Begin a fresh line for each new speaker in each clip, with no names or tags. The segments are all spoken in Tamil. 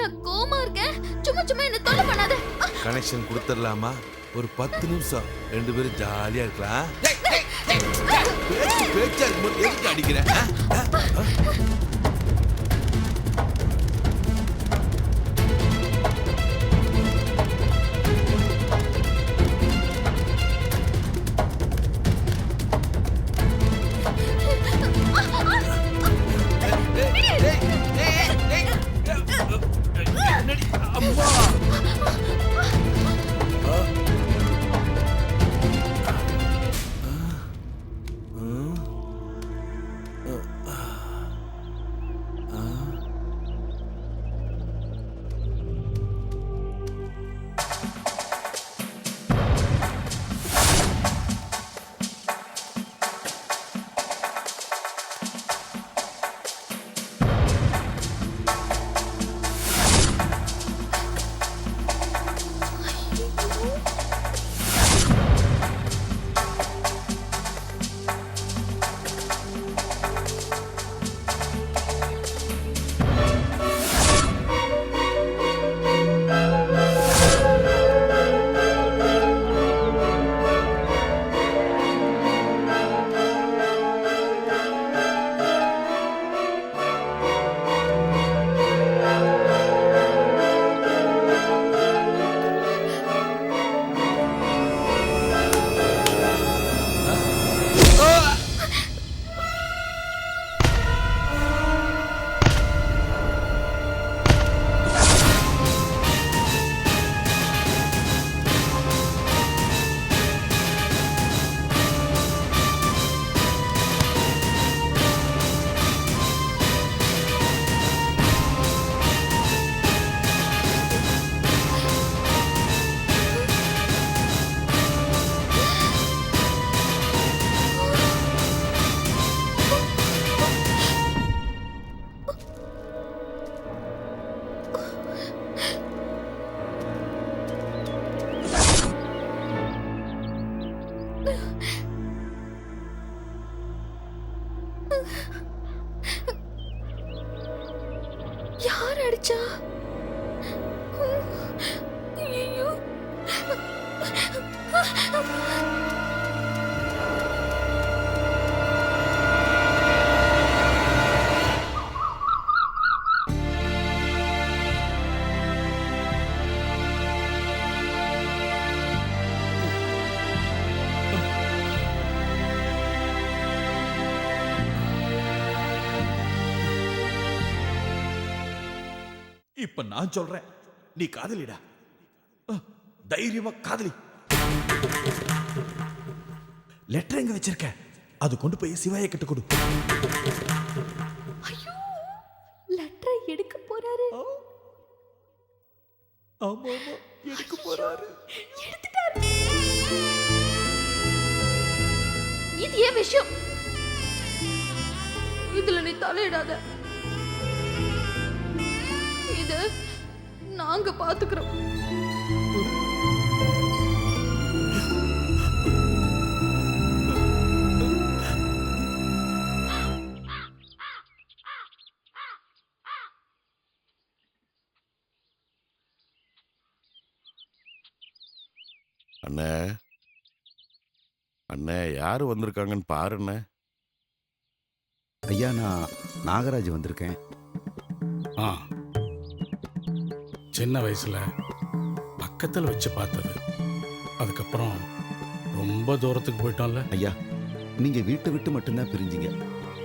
நான் கோமா இருக்கேன். சும்மா சும்மா என்ன தொல்லை பண்ணாத.
கனெக்ஷன் கொடுத்துடலாமா? ஒரு 10 நிமிஷம் 2 பேரும் ஜாலியா இருக்கலாம். பேச்சா இருக்கும்போது எதுக்கு அடிக்கிறேன்?
யார் அடிச்சா? ஐயோ.
இப்ப நான் சொல்றேன், நீ காதலிடா. தைரியமா காதலி. லெட்டர் எங்க வச்சிருக்க? அது கொண்டு போய் சிவாயை கிட்ட கொடு.
ஐயோ, லெட்டரை எடுக்க போறாரு.
ஆமா ஆமா, எடுக்க போறாரு.
எடுத்துட்டாரு. இது ஏன் விஷயம்? இதுல நீ தலையிடாத. இது நாங்க பாத்துக்கிறோம்.
அண்ணே அண்ணே, யாரு வந்திருக்காங்கன்னு பாருண்ணே.
ஐயா, நான் நாகராஜ் வந்திருக்கேன்.
சின்ன வயசுல பக்கத்தில் வச்சு பார்த்தது, அதுக்கப்புறம் ரொம்ப தூரத்துக்கு போயிட்டோம்ல.
ஐயா, நீங்க வீட்டை விட்டு மட்டும்தான் பிரிஞ்சிங்க.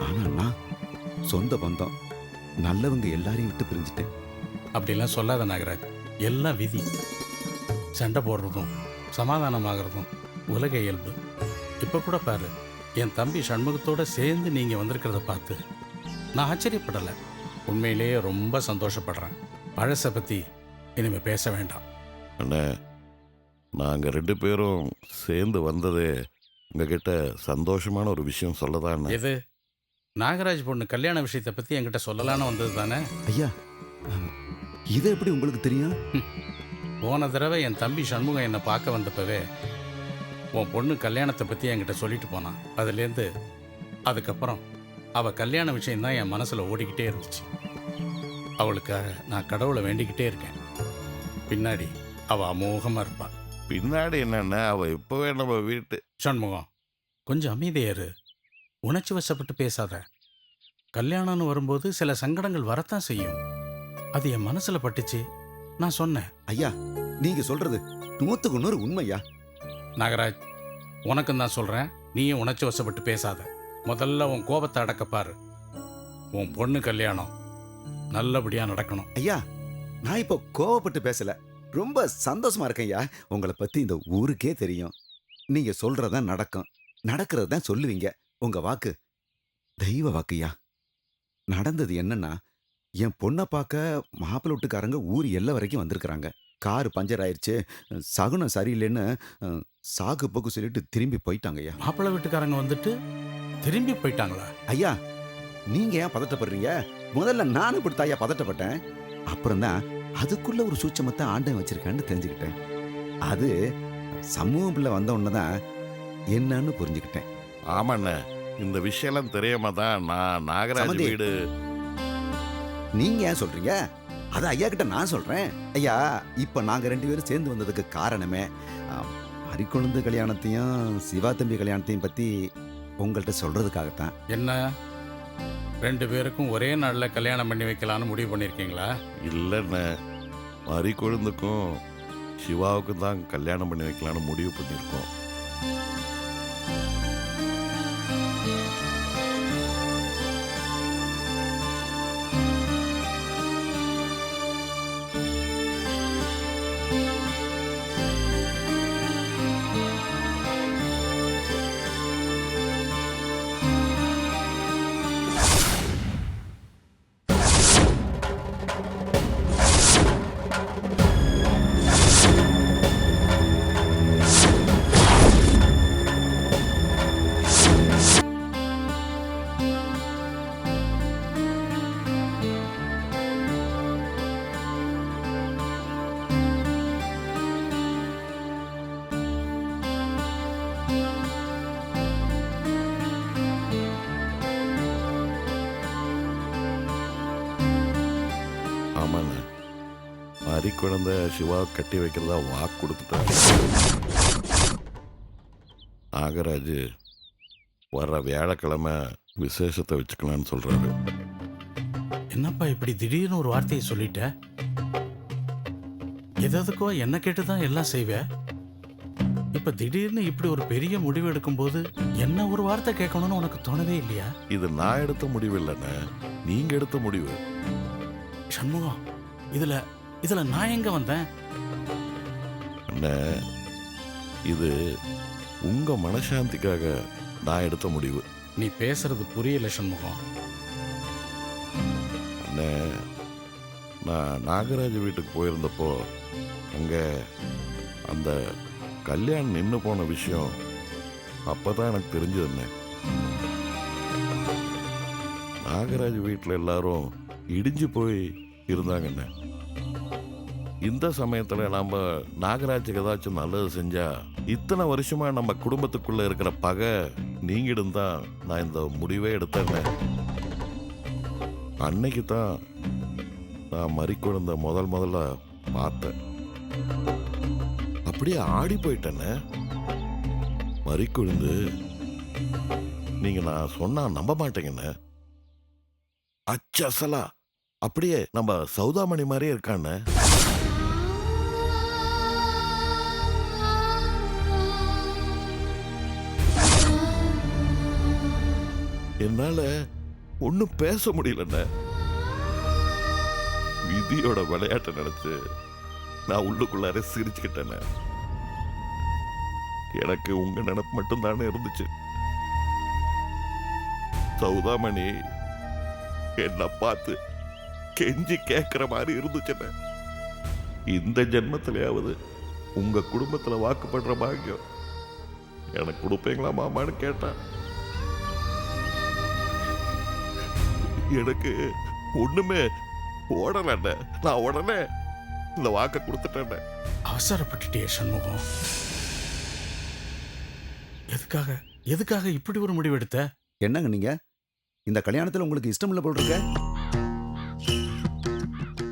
ஆனா நான் சொந்த பந்தம் நல்லவங்க எல்லாரையும் விட்டு பிரிஞ்சுட்டேன்.
அப்படிலாம் சொல்லாத நாகராஜ், எல்லாம் விதி. சண்டை போடுறதும் சமாதானமாகறதும் உலக இயல்பு. இப்போ கூட பாரு, என் தம்பி சண்முகத்தோட சேர்ந்து நீங்கள் வந்திருக்கிறத பார்த்து நான் ஆச்சரியப்படலை, உண்மையிலேயே ரொம்ப சந்தோஷப்படுறேன். பழசை பற்றி இனிமேல் பேச வேண்டாம்.
அண்ணே, நாங்கள் 2 பேரும் சேர்ந்து வந்ததே உங்ககிட்ட சந்தோஷமான ஒரு விஷயம் சொல்லதான்.
எது? நாகராஜ் பொண்ணு கல்யாண விஷயத்தை பற்றி என்கிட்ட சொல்லலான்னு வந்தது தானே?
ஐயா, இது எப்படி உங்களுக்கு தெரியும்?
போன தடவை என் தம்பி சண்முகம் என்னை பார்க்க வந்தப்பவே உன் பொண்ணு கல்யாணத்தை பற்றி என்கிட்ட சொல்லிட்டு போனான். அதுலேருந்து அதுக்கப்புறம் அவள் கல்யாண விஷயந்தான் என் மனசில் ஓடிக்கிட்டே இருந்துச்சு. அவளுக்காக நான் கடவுளை வேண்டிக்கிட்டே இருக்கேன். பின்னாடி அவள் அமோகமாக இருப்பாள்.
பின்னாடி என்னன்னா அவ இப்பவே நம்ம வீட்டு
சண்முகம், கொஞ்சம் அமைதியாரு. உணர்ச்சி வசப்பட்டு பேசாத. கல்யாணம்னு வரும்போது சில சங்கடங்கள் வரத்தான் செய்யும். அது என் மனசில் பட்டுச்சு, நான் சொன்னேன்.
ஐயா, நீங்க சொல்றது 100க்கு 100 உண்மையா?
நாகராஜ், உனக்கும் தான் சொல்கிறேன், நீயும் உணர்ச்சி வசப்பட்டு பேசாத. முதல்ல உன் கோபத்தை அடக்கப்பாரு. உன் பொண்ணு கல்யாணம் நல்லபடியாக நடக்கணும்.
ஐயா, நான் இப்போ கோவப்பட்டு பேசல, ரொம்ப சந்தோஷமா இருக்கேன் ஐயா. உங்களை பத்தி இந்த ஊருக்கே தெரியும். நீங்க சொல்றதான் நடக்கும், நடக்கிறது தான் சொல்லுவீங்க. உங்க வாக்கு தெய்வ வாக்குயா. நடந்தது என்னன்னா, என் பொண்ணை பார்க்க மாப்பிள்ளை வீட்டுக்காரங்க ஊர் எல்லை வரைக்கும் வந்திருக்கிறாங்க. காரு பஞ்சர் ஆயிடுச்சு, சகுனம் சரியில்லைன்னு சாக்கு போக்கு சொல்லிட்டு திரும்பி போயிட்டாங்க ஐயா.
மாப்பிள்ளை வீட்டுக்காரங்க வந்துட்டு திரும்பி போயிட்டாங்களா?
ஐயா, நீங்க ஏன் பதட்டப்படுறீங்க? முதல்ல நானும் இப்படி ஐயா பதட்டப்பட்டேன். அப்புறம் தான் அதுக்குள்ள ஒரு சூட்சமத்தை ஆண்டன் வச்சிருக்கான்னு தெரிஞ்சுக்கிட்டேன். அது சமூகம் பிள்ளை வந்த உடனே தான் என்னன்னு புரிஞ்சுக்கிட்டேன்.
ஆமாண்ண, இந்த விஷயம்லாம் தெரியாம தான் நான் நாகராஜ்
சம்மந்தி.
வீடு.
நீங்க ஏன் சொல்றீங்க? அது ஐயா கிட்ட நான் சொல்றேன். ஐயா, இப்ப நாங்க 2 பேரும் சேர்ந்து வந்ததுக்கு காரணமே அரிக்குழுந்து கல்யாணத்தையும் சிவா தம்பி கல்யாணத்தையும் பத்தி உங்கள்கிட்ட சொல்றதுக்காகத்தான்.
என்ன 2 பேருக்கும் ஒரே நாளில் கல்யாணம் பண்ணி வைக்கலான்னு முடிவு பண்ணியிருக்கீங்களா?
இல்லைண்ண, மறி கொழுந்துக்கும் சிவாவுக்கும் தான் கல்யாணம் பண்ணி வைக்கலான்னு முடிவு பண்ணியிருக்கோம். ஆமாண்ண, மறி குழந்தை சிவா கட்டி வைக்கிறதா வாக்கு கொடுத்துட்டாங்க. நாகராஜ் வர்ற வியாழக்கிழமை விசேஷத்தை வச்சுக்கலான்னு சொல்றாரு.
என்னப்பா இப்படி திடீர்னு ஒரு வார்த்தையை சொல்லிட்ட? எதுக்கோ என்ன கேட்டு தான் எல்லாம் செய்வேன். இப்ப திடீர்னு இப்படி ஒரு பெரிய முடிவு எடுக்கும்போது என்ன ஒரு வார்த்தை கேட்கணும்னு உனக்கு தோணவே இல்லையா?
இது நான் எடுத்த முடிவு இல்லைண்ணே, நீங்க எடுத்த முடிவு.
சண்முகம், இதுல நான் எங்க வந்தேன்?
அண்ணே, இது உங்க மனசாந்திக்காக நான் எடுத்த முடிவு.
நீ பேசுறது புரியல சண்முகம்.
அண்ணே, நான் நாகராஜ் வீட்டுக்கு போயிருந்தப்போ அங்க அந்த கல்யாணம் நின்று போன விஷயம் அப்பதான் எனக்கு தெரிஞ்சதுண்ணே. நாகராஜ் வீட்டில் எல்லாரும் இடிஞ்சு போய் இருந்தாங்கண்ணே. இந்த சமயத்துல நாம நாகராஜுக்கு ஏதாச்சும் நல்லது செஞ்சா இத்தனை வருஷமா நம்ம குடும்பத்துக்குள்ள இருக்கிற பகை நீங்கிடும் தான் நான் இந்த முடிவே எடுத்தேன். அன்னைக்கு தான் நான் மறி குழந்தை முதல்ல பார்த்தேன். அப்படியே ஆடி போயிட்டேன்னு. மறி குழந்து நீங்க நான் சொன்னா நம்ப மாட்டேங்கண்ணே. அச்சசலா அப்படியே நம்ம சௌதாமணி மாதிரியே இருக்கான்னு. என்னால ஒன்னும் பேச முடியலண்ண. விதியோட விளையாட்டை நினைச்சு நான் உள்ளுக்குள்ளார சிரிச்சுக்கிட்டேன். எனக்கு உங்க நினைப்பு மட்டும் தானே இருந்துச்சு. சௌதாமணி என்ன பார்த்து கெஞ்சி கேட்கிற மாதிரி இருந்துச்சுண்ணே. இந்த ஜென்மத்திலேயாவது உங்க குடும்பத்துல வாக்குப்படுற பாக்கியம் எனக்கு கொடுப்பீங்களா மாமான்னு கேட்டான். எனக்கு ஒண்ணுமே ஓடலண்ண. நான் உடனே இந்த வாக்க கொடுத்துட்டேன்.
அவசரப்பட்டுட்டே சண்முகம். எதுக்காக இப்படி ஒரு முடிவு எடுத்த?
என்னங்க நீங்க இந்த கல்யாணத்துல உங்களுக்கு இஷ்டம் இல்லை போல் இருக்க?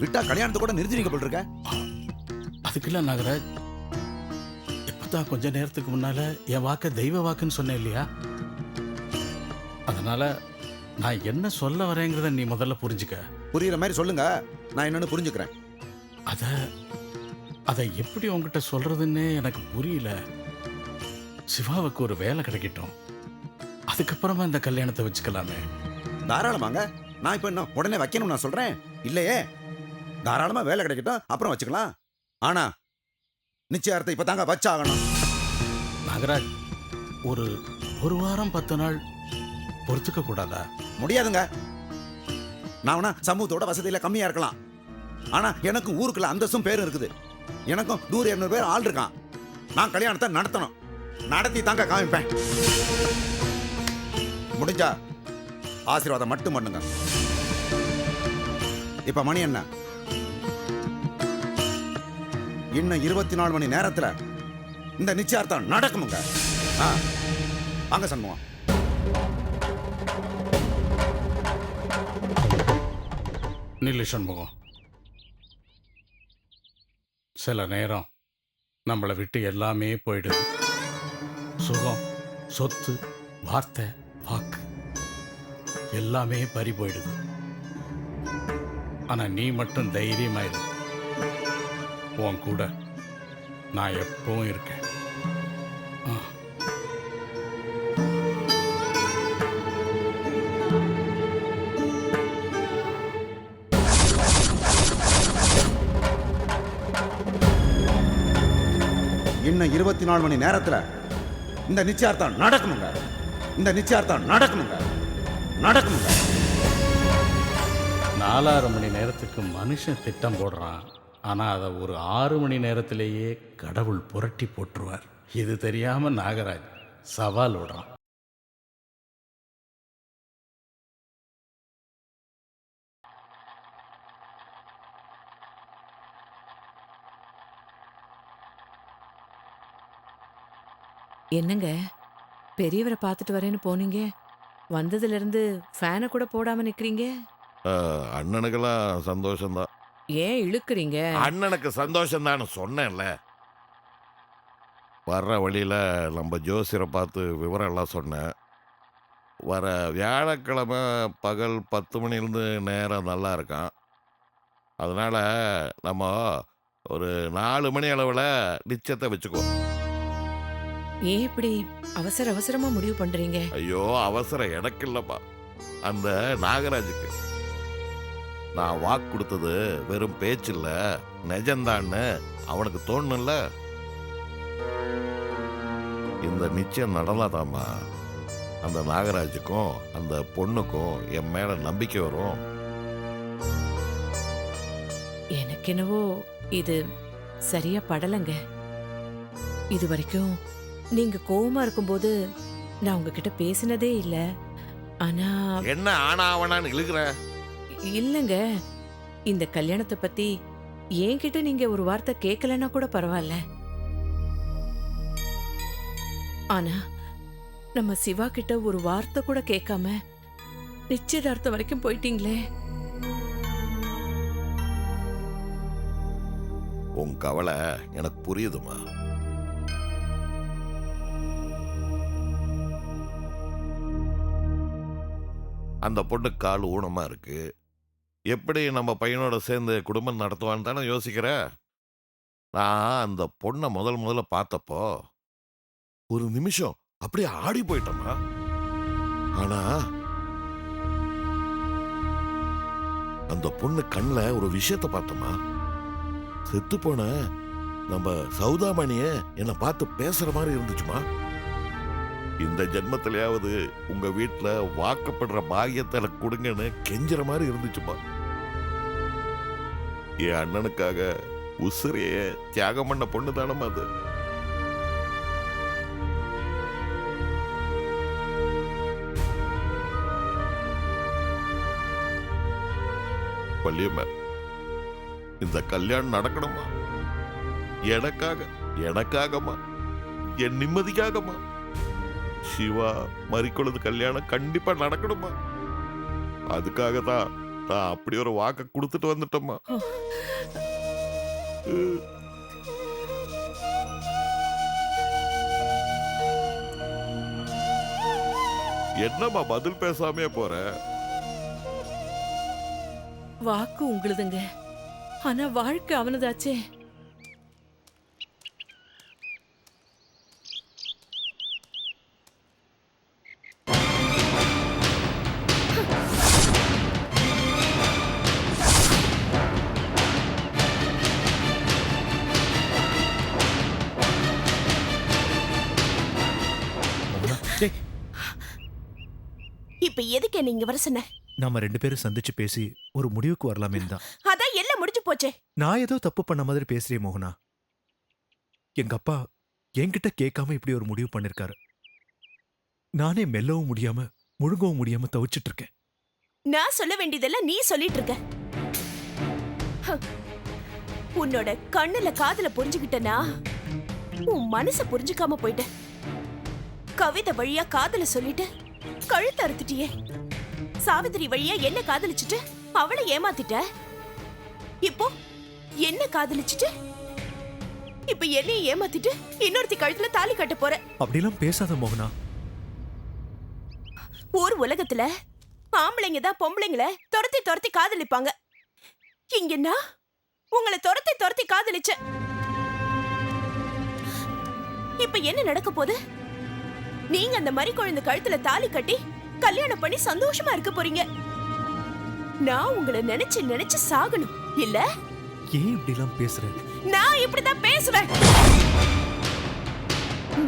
விட்டா கல்யாணத்தை கூட நிறுத்தினீங்க போல் இருக்க.
அதுக்குல்ல நாகராஜ், இப்பதான் கொஞ்ச நேரத்துக்கு முன்னால என் வாக்க தெய்வ வாக்குன்னு சொன்னேன் இல்லையா? அதனால நான் என்ன சொல்ல வரேங்கிறத நீ முதல்ல புரிஞ்சுக்க.
புரியுற மாதிரி சொல்லுங்க, நான் என்னன்னு புரிஞ்சுக்கிறேன்.
அதை எப்படி உங்ககிட்ட சொல்றதுன்னு எனக்கு புரியல. சிவாவுக்கு ஒரு வேலை கிடைக்கட்டும், அதுக்கப்புறமா இந்த கல்யாணத்தை வச்சுக்கலாமே.
தாராளமாங்க. நான் இப்ப என்ன உடனே வைக்கணும் நான் சொல்றேன் இல்லையே. தாராளமா வேலை கிடைக்கட்டும், அப்புறம் வச்சுக்கலாம். ஆனா நிச்சயார்த்தம் இப்ப தாங்க வச்சாகணும்.
நாகராஜ், ஒரு ஒரு வாரம் 10 நாள் பொறுத்துக்க கூடாதா?
முடியாதுங்க. நான் வேணா சமூகத்தோட வசதியில கம்மியா இருக்கலாம், ஆனா எனக்கு ஊருக்குள்ள அந்தஸ்தும் பேரும் இருக்குது. எனக்கும் 100-200 பேர் ஆள் இருக்கான். நான் கல்யாணத்தை நடத்தணும், நடத்தி தாங்க காமிப்பேன். முடிஞ்சா ஆசீர்வாதம் மட்டும் பண்ணுங்க. இப்ப மணி என்ன? இன்னும் 24 மணி நேரத்துல இந்த நிச்சயார்த்தம் நடக்குமுங்க. வாங்க சண்முகம்.
நில்லு சண்முகம். சில நேரம் நம்மளை விட்டு எல்லாமே போயிடுது. சுகம், சொத்து, வார்த்தை, வாக்கு எல்லாமே பறி போயிடுது. ஆனா நீ மட்டும் தைரியமாயிரு. உன் கூட நான் எப்பவும் இருக்கேன். ஆ.
இன்னும் 24 மணி நேரத்துல இந்த நிச்சயார்த்தம் நடக்குமுங்க. இந்த நிச்சயார்த்தம் நடக்குமுங்க. நடக்குமுங்க.
4.5 மணி நேரத்துக்கு மனுஷன் திட்டம் போடுறான், ஆனா அதை ஒரு 6 மணி நேரத்திலேயே கடவுள் புரட்டி போட்டுருவார். இது தெரியாம நாகராஜ் சவால் விடுறான்.
என்னங்க, பெரியவரை பார்த்துட்டு வரேன்னு போனீங்க, வந்ததுல இருந்து ஃபேனை கூட போடாம நிக்கிறீங்க.
அண்ணனுக்கெல்லாம் சந்தோஷம்தான்.
ஏன் இழுக்குறீங்க?
அண்ணனுக்கு சந்தோஷம் தான் சொன்னேன்ல. வர்ற வழியில நம்ம ஜோசியரை பார்த்து விவரம் எல்லாம் சொன்னேன். வர வியாழக்கிழமை பகல் 10 மணிலேருந்து நேரம் நல்லா இருக்கான். அதனால நம்ம ஒரு 4 மணி அளவில் நிச்சயத்தை வச்சுக்கோ.
ஏன் இப்படி அவசர அவசரமா முடிவு பண்றீங்க?
ஐயோ, அவசரம் எனக்கு இல்லப்பா, அந்த நாகராஜுக்கு. நான் வாக்கு கொடுத்தது வெறும் பேச்சு இல்ல, நிஜம்தான்னு அவனுக்கு தோணும்ல. இந்த நிச்சயம் நடந்தாதாம்மா அந்த நாகராஜுக்கும் அந்த பொண்ணுக்கும் என் மேல நம்பிக்கை வரும்.
எனக்கு என்னவோ இது சரியா படலங்க. இது வரைக்கும் நீங்க கோவமா இருக்கும்போது நான் உங்ககிட்ட பேசினதே இல்ல. ஆனா
என்ன ஆனாவனான்னு இழுக்கிற?
இல்லங்க, இந்த கல்யாணத்தை பத்தி என்கிட்ட நீங்க ஒரு வார்த்தை கேட்கலன்னா கூட பரவாயில்ல. ஆனா நம்ம சிவா கிட்ட ஒரு வார்த்தை கூட கேட்காம நிச்சயதார்த்தம் வரைக்கும் போயிட்டீங்களே.
உன் கவலை எனக்கு புரியுதுமா. அந்த பொண்ணு கால் ஊனமா இருக்கு. எப்படி நம்ம பையனோட சேர்ந்து குடும்பம் நடத்துவான்னு தானே யோசிக்கிற. நான் அந்த பொண்ணை முதல்ல பார்த்தப்போ ஒரு நிமிஷம் அப்படியே ஆடி போயிட்டோமா. ஆனா அந்த பொண்ணு கண்ணில் ஒரு விஷயத்த பார்த்தோமா. செத்து போன நம்ம சௌதாமணிய என்னை பார்த்து பேசுற மாதிரி இருந்துச்சுமா. இந்த ஜென்மத்திலேயாவது உங்க வீட்டுல வாக்கப்படுற பாக்கியத்தை எனக்கு கொடுங்கன்னு கெஞ்சுற மாதிரி இருந்துச்சுமா. என் அண்ணனுக்காக உசுரைய தியாகம் பண்ண பொண்ணு தானமா அது. வள்ளியம்மா, இந்த கல்யாணம் நடக்கணுமா? எனக்காகமா, என் நிம்மதிக்காகமா. சிவா மரிக்கொழுது கல்யாணம் கண்டிப்பா நடக்கணுமா? அதுக்காக தான் நான் அப்படி ஒரு வாக்க கொடுத்துட்டு வந்துட்டோம்மா. என்னம்மா பதில் பேசாமே போற?
வாக்கு உங்களுதுங்க, ஆனா வாழ்க்கை அவனதாச்சே.
டேய்,
இப்ப எதுக்கு நீங்க வர சொன்ன?
நாம 2 பேரும் சந்திச்சு பேசி ஒரு முடிவுக்கு வரலாமே தான்.
அதான் எல்லாம் முடிஞ்சு போச்சே.
நான் ஏதோ தப்பு பண்ண மாதிரி பேசுறேன் மோகனா. எங்க அப்பா என்கிட்ட கேட்காம இப்படி ஒரு முடிவு பண்ணிருக்காரு. நானே மெல்லவும் முடியாம முழுங்கவும் முடியாம தவிச்சிட்டு இருக்கேன்.
நான் சொல்ல வேண்டியதெல்லாம் நீ சொல்லிட்டு இருக்க. உன்னோட கண்ணுல காதுல புரிஞ்சுக்கிட்டனா உன் மனச புரிஞ்சுக்காம போயிட்ட. கவிதை வழியா காதல சொல்லிட்டு கழுத்து அறுத்துட்டியே. சாவித்திரி வழியா என்ன காதலிச்சுட்டு அவளை ஏமாத்திட்ட. இப்போ என்ன காதலிச்சுட்டு இப்ப என்னையும் ஏமாத்திட்டு இன்னொருத்தி கழுத்துல தாலி கட்ட போற.
அப்படிலாம் பேசாத மோகனா.
ஊர் உலகத்துல ஆம்பளைங்க தான் பொம்பளைங்கள துரத்தி துரத்தி காதலிப்பாங்க. இங்கன்னா உங்களை துரத்தி துரத்தி காதலிச்ச. இப்ப என்ன நடக்க போகுது? நீங்க அந்த மாதிரி குழந்தை கழுத்துல தாலி கட்டி கல்யாணம் பண்ணி சந்தோஷமா இருக்க போறீங்க. நான் உங்களை நினைச்சு நினைச்சு சாகணும் இல்ல?
ஏன் இப்படிலாம் பேசுற?
நான் இப்படிதான் பேசுவேன்.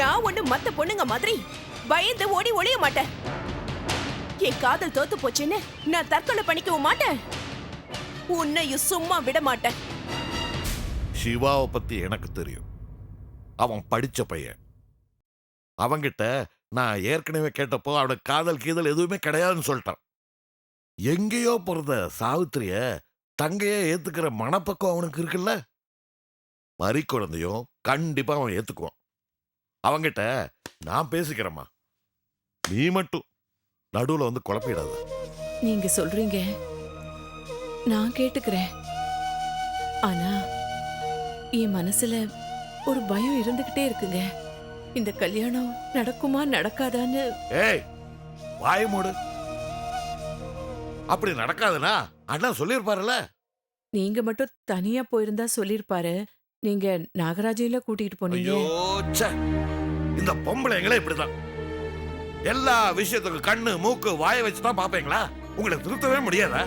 நான் ஒண்ணு மத்த பொண்ணுங்க மாதிரி பயந்து ஓடி ஒளிய மாட்டேன். என் காதல் தோத்து போச்சுன்னு நான் தற்கொலை பண்ணிக்கவும் மாட்டேன். உன்னையும் சும்மா விட மாட்டேன்.
சிவாவை பத்தி எனக்கு தெரியும். அவன் படிச்ச பையன். அவங்கிட்ட நான் ஏற்கனவே கேட்டப்போ அவனுக்கு காதல் கீதல் எதுவுமே கிடையாதுன்னு சொல்லிட்டான். எங்கேயோ பிறந்த சாவித்திரிய தங்கையே ஏத்துக்கிற மனப்பக்கம் அவனுக்கு இருக்குல்ல. மறி குழந்தையும் கண்டிப்பா அவன் ஏத்துக்குவான். அவங்கிட்ட நான் பேசிக்கிறேம்மா. நீ மட்டும் நடுவுல வந்து குழப்பிடாத.
நீங்க சொல்றீங்க, நான் கேட்டுக்கிறேன். ஆனா என் மனசுல ஒரு பயம் இருந்துகிட்டே இருக்குங்க. இந்த கல்யாணம் நடக்குமா நடக்காதான்னு.
ஏய், வாய மூடு. அப்படி நடக்காதுன்னா அண்ணா சொல்லியிருப்பாருல்ல.
நீங்க மட்டும் தனியா போயிருந்தா சொல்லிருப்பாரு. நீங்க நாகராஜையில கூட்டிட்டு போனீங்க.
ஐயோ, ச்சே. இந்த பொம்பளைங்களே இப்படிதான். எல்லா விஷயத்துக்கும் கண்ணு மூக்கு வாய வச்சுதான் பாப்பீங்களா? உங்களை திருத்தவே முடியாதா?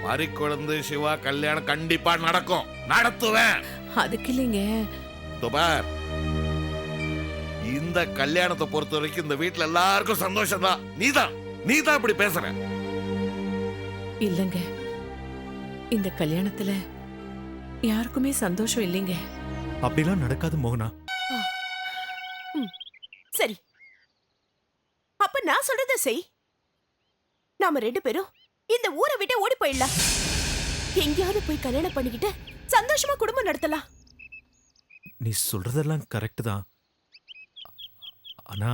மறி குழந்தை சிவா கல்யாணம் கண்டிப்பா நடக்கும். நடத்துவேன்.
அதுக்கு இல்லைங்க.
துபார், இந்த கல்யாணத்தை பொறுத்த வரைக்கும் இந்த வீட்டுல எல்லாருக்கும் சந்தோஷம் தான். நீதான் இப்படி பேசுற.
இல்லங்க, இந்த கல்யாணத்துல யாருக்குமே சந்தோஷம் இல்லைங்க.
அப்படிலாம் நடக்காது மோகனா.
சரி, அப்ப நான் சொல்றத செய். நாம 2 பேரும் இந்த ஊரை விட்டு ஓடி போயிடலாம். எங்கேயாவது போய் கல்யாணம் பண்ணிக்கிட்டு சந்தோஷமா குடும்பம் நடத்தலாம்.
நீ சொல்றதெல்லாம் கரெக்ட் தான். ஆனா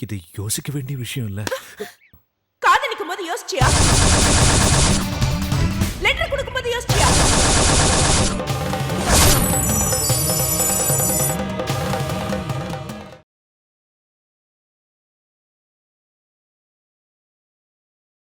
இது யோசிக்க வேண்டிய விஷயம் இல்ல.